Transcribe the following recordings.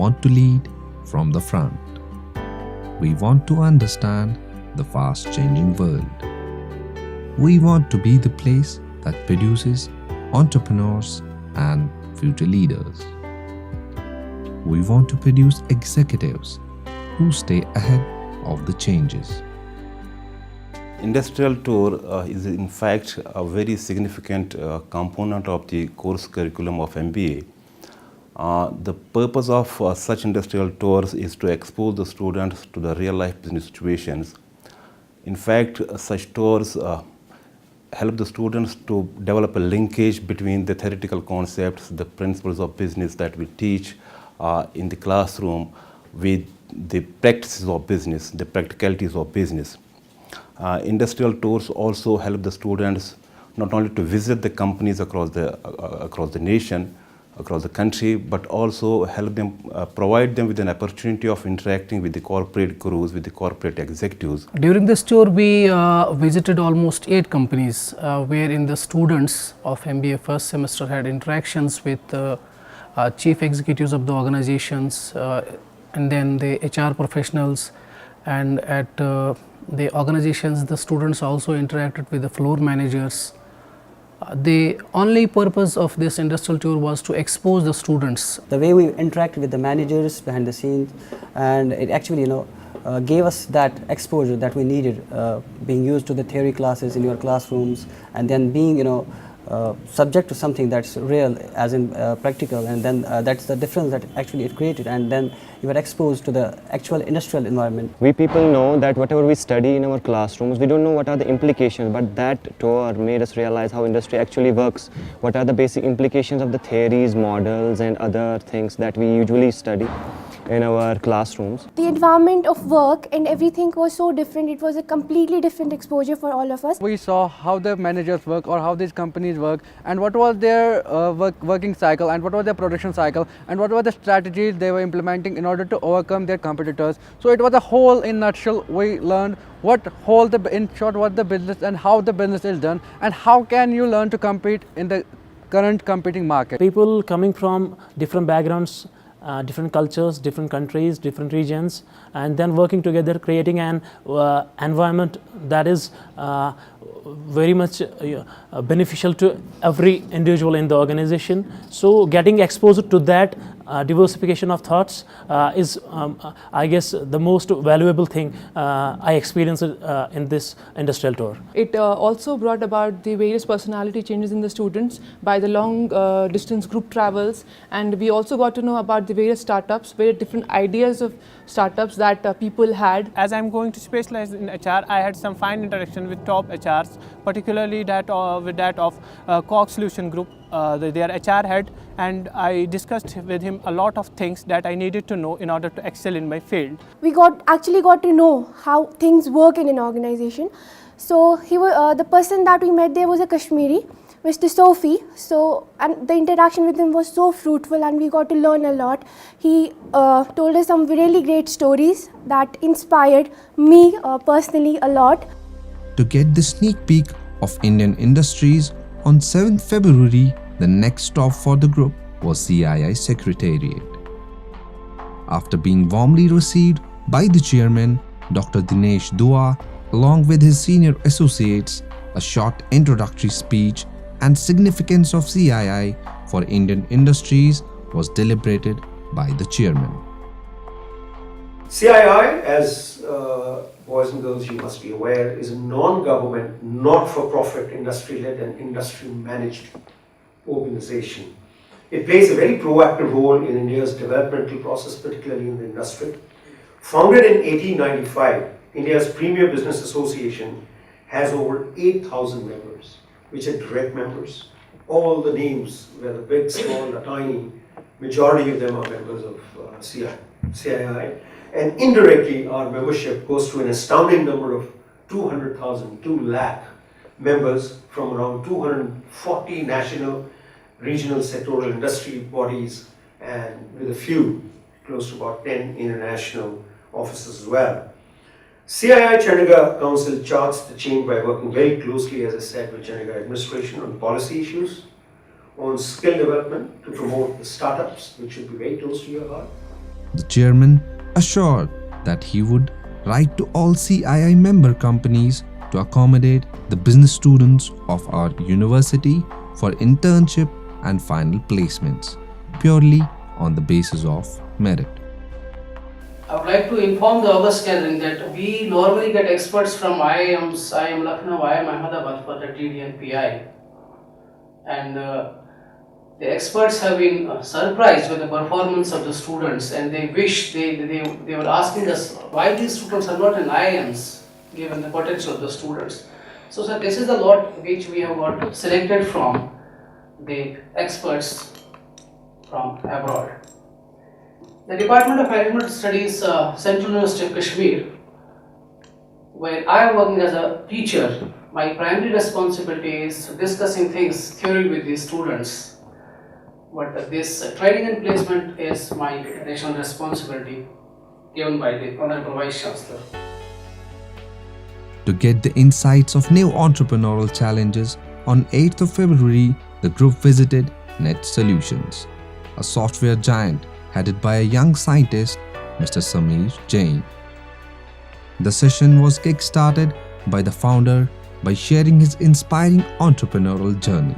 want to lead from the front. We want to understand the fast-changing world. We want to be the place that produces entrepreneurs and future leaders. We want to produce executives who stay ahead of the changes. Industrial tour is in fact a very significant component of the course curriculum of MBA. The purpose of such industrial tours is to expose the students to the real life business situations. In fact, such tours help the students to develop a linkage between the theoretical concepts, the principles of business that we teach in the classroom with the practices of business, the practicalities of business. Industrial tours also help the students not only to visit the companies across the nation, across the country, but also help them, provide them with an opportunity of interacting with the corporate gurus, with the corporate executives. During this tour, we visited almost 8 companies, wherein the students of MBA first semester had interactions with chief executives of the organizations, and then the HR professionals, and at the organizations, the students also interacted with the floor managers. The only purpose of this industrial tour was to expose the students. The way we interact with the managers behind the scenes, and it actually gave us that exposure that we needed, being used to the theory classes in your classrooms, and then being subject to something that's real, as in practical, and then that's the difference that actually it created, and then you are exposed to the actual industrial environment. We people know that whatever we study in our classrooms, we don't know what are the implications, but that tour made us realize how industry actually works, what are the basic implications of the theories, models and other things that we usually study in our classrooms. The environment of work and everything was so different. It was a completely different exposure for all of us. We saw how the managers work or how these companies work, and what was their working cycle, and what was their production cycle, and what were the strategies they were implementing in order to overcome their competitors. So it was a whole in nutshell. We learned in short what the business and how the business is done, and how can you learn to compete in the current competing market. People coming from different backgrounds, different cultures, different countries, different regions, and then working together, creating an environment that is very much beneficial to every individual in the organization. So getting exposed to that diversification of thoughts is, I guess, the most valuable thing I experienced in this industrial tour. It also brought about the various personality changes in the students by the long distance group travels, and we also got to know about the various startups, very different ideas of startups that people had. As I'm going to specialize in HR, I had some fine interaction with top HRs, particularly with that of Cox Solution Group, their HR head, and I discussed with him a lot of things that I needed to know in order to excel in my field. We actually got to know how things work in an organization. So the person that we met there was a Kashmiri, Mr. Sophie. And the interaction with him was so fruitful, and we got to learn a lot. He told us some really great stories that inspired me personally a lot. To get the sneak peek of Indian industries, on 7th February, the next stop for the group was CII Secretariat. After being warmly received by the chairman, Dr. Dinesh Dua, along with his senior associates, a short introductory speech and significance of CII for Indian industries was deliberated by the chairman. CII, as boys and girls, you must be aware, is a non-government, not-for-profit, industry-led and industry-managed organization. It plays a very proactive role in India's developmental process, particularly in the industry. Founded in 1895, India's premier business association has over 8,000 members, which are direct members. All the names, whether big, small, or tiny, majority of them are members of CII. And indirectly, our membership goes to an astounding number of 200,000, 2 lakh members from around 240 national, regional, sectoral industry bodies, and with a few, close to about 10 international offices as well. CII Chandigarh Council charts the change by working very closely, as I said, with Chandigarh administration on policy issues, on skill development to promote the startups, which should be very close to your heart. The chairman assured that he would write to all CII member companies to accommodate the business students of our university for internship and final placements, purely on the basis of merit. I would like to inform the August gathering that we normally get experts from IIMs, IIM Lucknow, IIM Ahmedabad for the DD and PI. And the experts have been surprised with the performance of the students, and they wish, they were asking us why these students are not in IIMs given the potential of the students. So sir, this is the lot which we have got selected from the experts from abroad. The Department of Management Studies, Central University of Kashmir, where I am working as a teacher, my primary responsibility is discussing things, theory with the students. But this training and placement is my additional responsibility given by the Honorable Vice Chancellor. To get the insights of new entrepreneurial challenges, on 8th of February, the group visited Net Solutions, a software giant headed by a young scientist, Mr. Sameer Jain. The session was kick-started by the founder by sharing his inspiring entrepreneurial journey.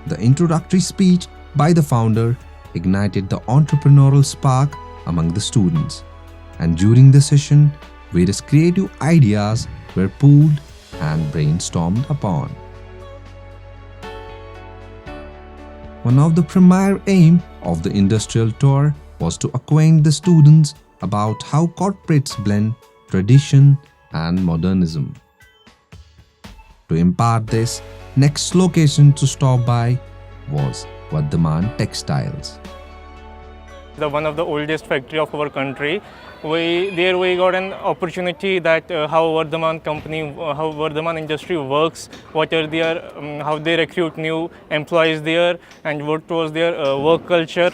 The introductory speech by the founder ignited the entrepreneurial spark among the students, and during the session, various creative ideas were pooled and brainstormed upon. One of the primary aims of the industrial tour was to acquaint the students about how corporates blend tradition and modernism. To impart this, next location to stop by was Vardhaman Textiles. One of the oldest factory of our country. There we got an opportunity that how Vardhaman company, how Vardhaman industry works, what are their, how they recruit new employees there, and what was their work culture,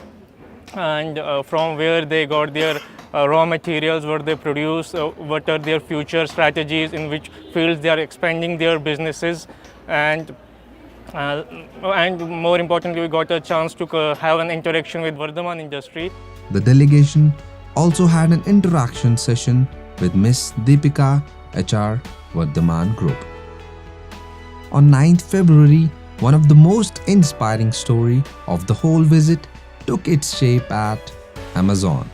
and from where they got their raw materials, what they produce, what are their future strategies, in which fields they are expanding their businesses, and more importantly, we got a chance to have an interaction with Vardhaman industry. The delegation also had an interaction session with Miss Deepika, HR, Vardhaman Group. On 9th February, one of the most inspiring story of the whole visit took its shape at Amazon.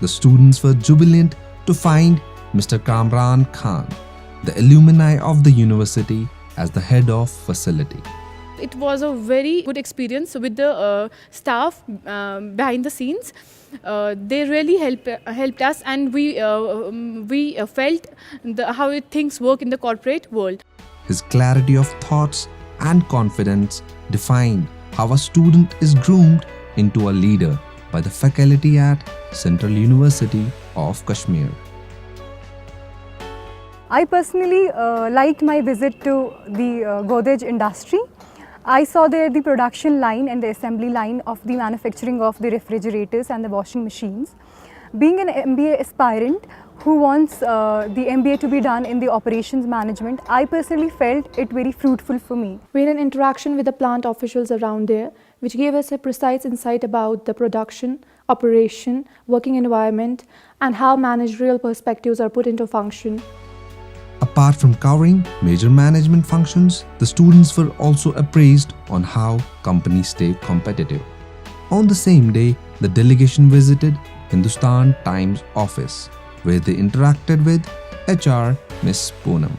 The students were jubilant to find Mr. Kamran Khan, the alumni of the university, as the head of facility. It was a very good experience with the staff behind the scenes. They really helped us, and we felt how things work in the corporate world. His clarity of thoughts and confidence defined how a student is groomed into a leader by the faculty at Central University of Kashmir. I personally liked my visit to the Godrej industry. I saw there the production line and the assembly line of the manufacturing of the refrigerators and the washing machines. Being an MBA aspirant who wants the MBA to be done in the operations management, I personally felt it very fruitful for me. We had an interaction with the plant officials around there, which gave us a precise insight about the production, operation, working environment, and how managerial perspectives are put into function. Apart from covering major management functions, the students were also appraised on how companies stay competitive. On the same day, the delegation visited Hindustan Times office, where they interacted with HR Miss Poonam.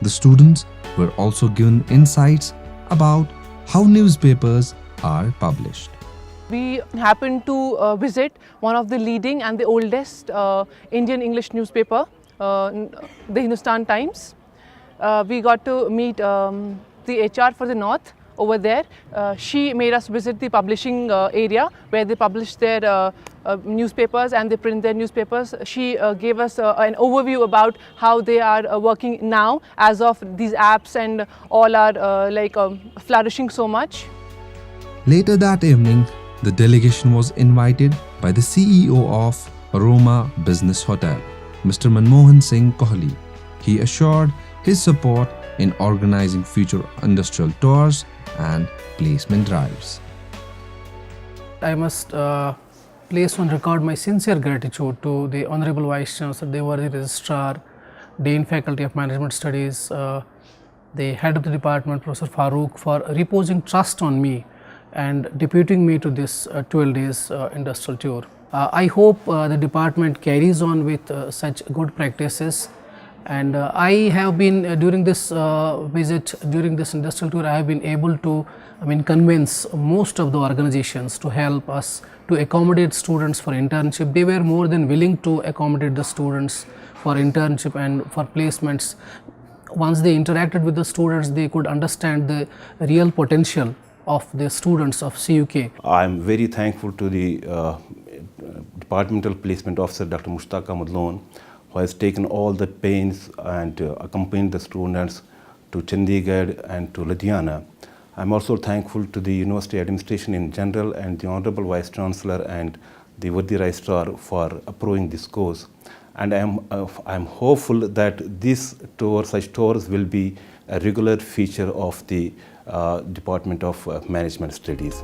The students were also given insights about how newspapers are published. We happened to visit one of the leading and the oldest Indian English newspaper, the Hindustan Times. We got to meet the HR for the North over there. She made us visit the publishing area where they publish their newspapers and they print their newspapers. She gave us an overview about how they are working now, as of these apps and all are flourishing so much. Later that evening, the delegation was invited by the CEO of Aroma Business Hotel, Mr. Manmohan Singh Kohli. He assured his support in organizing future industrial tours and placement drives. I must place on record my sincere gratitude to the Honorable Vice Chancellor, the worthy Registrar, Dean Faculty of Management Studies, the Head of the Department, Professor Farooq, for reposing trust on me and deputing me to this 12 days industrial tour. I hope the department carries on with such good practices, and I have been during this visit, during this industrial tour, I have been able to convince most of the organizations to help us to accommodate students for internship. They were more than willing to accommodate the students for internship and for placements. Once they interacted with the students, they could understand the real potential of the students of CUK. I am very thankful to the Departmental Placement Officer, Dr. Mushtaq Ahmad Lone, who has taken all the pains and accompanied the students to Chandigarh and to Ludhiana. I am also thankful to the University Administration in general and the Honorable Vice Chancellor and the worthy Registrar for approving this course. And I am hopeful that this tour, such tours will be a regular feature of the Department of Management Studies.